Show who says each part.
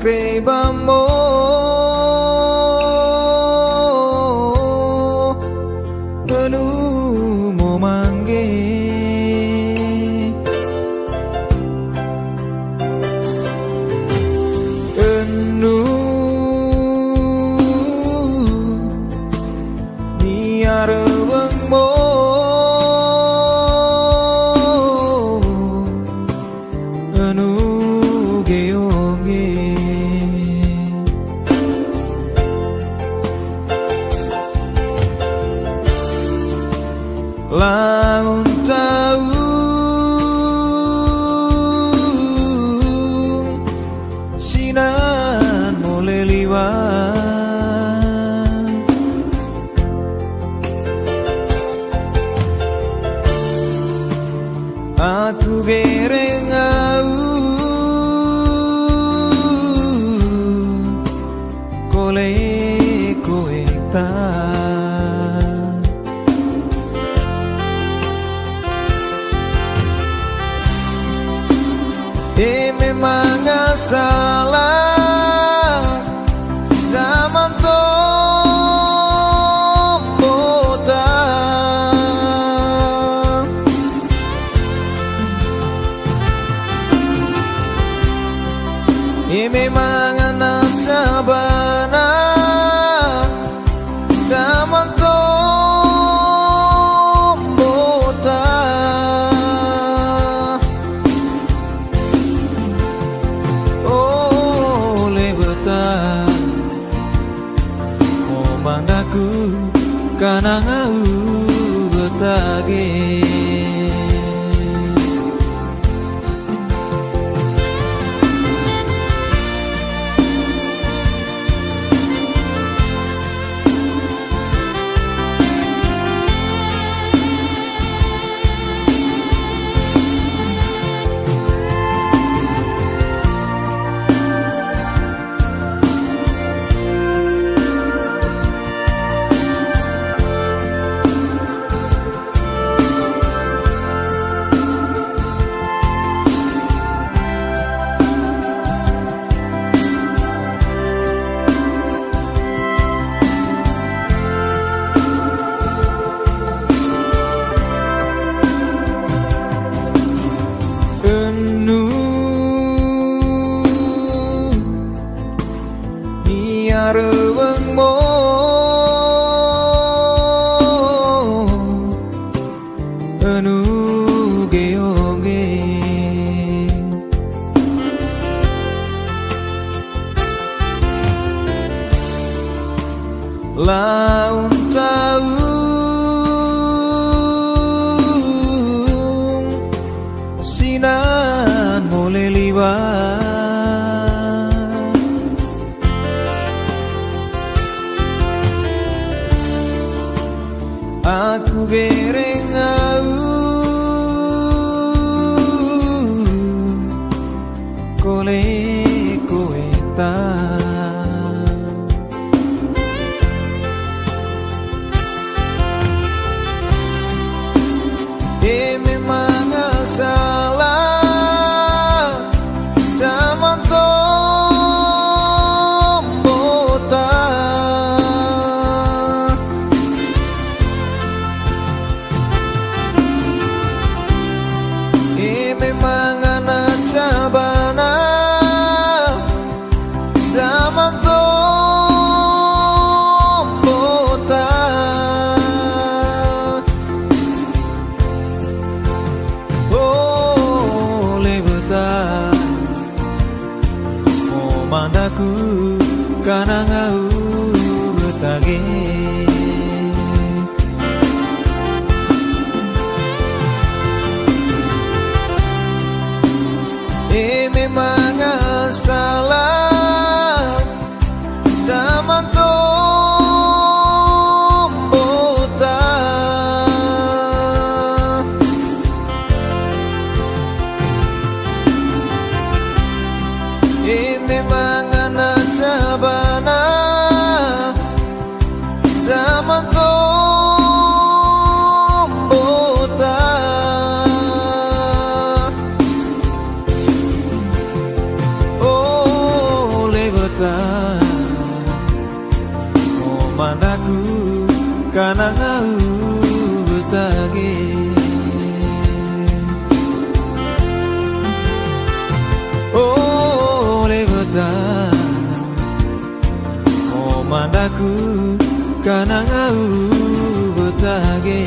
Speaker 1: krebamo anu mo mangge anu niareweng mo anu geoge laun tahun sinan mulai liwat aku gereng kole koe ta memang salah daman tombota memang anak sabana daman tombota mandaku kana ngau betage niareweng mo anu geoge laun tahun sinan mulai liwat aku gereng kole koe ta memang salah daman tombota memang anak cabana daman tombota oleh betah mau mandaku kana ngau betage memang salah daman tombota memang anak cabana daman tombota mandaku kana ngau butage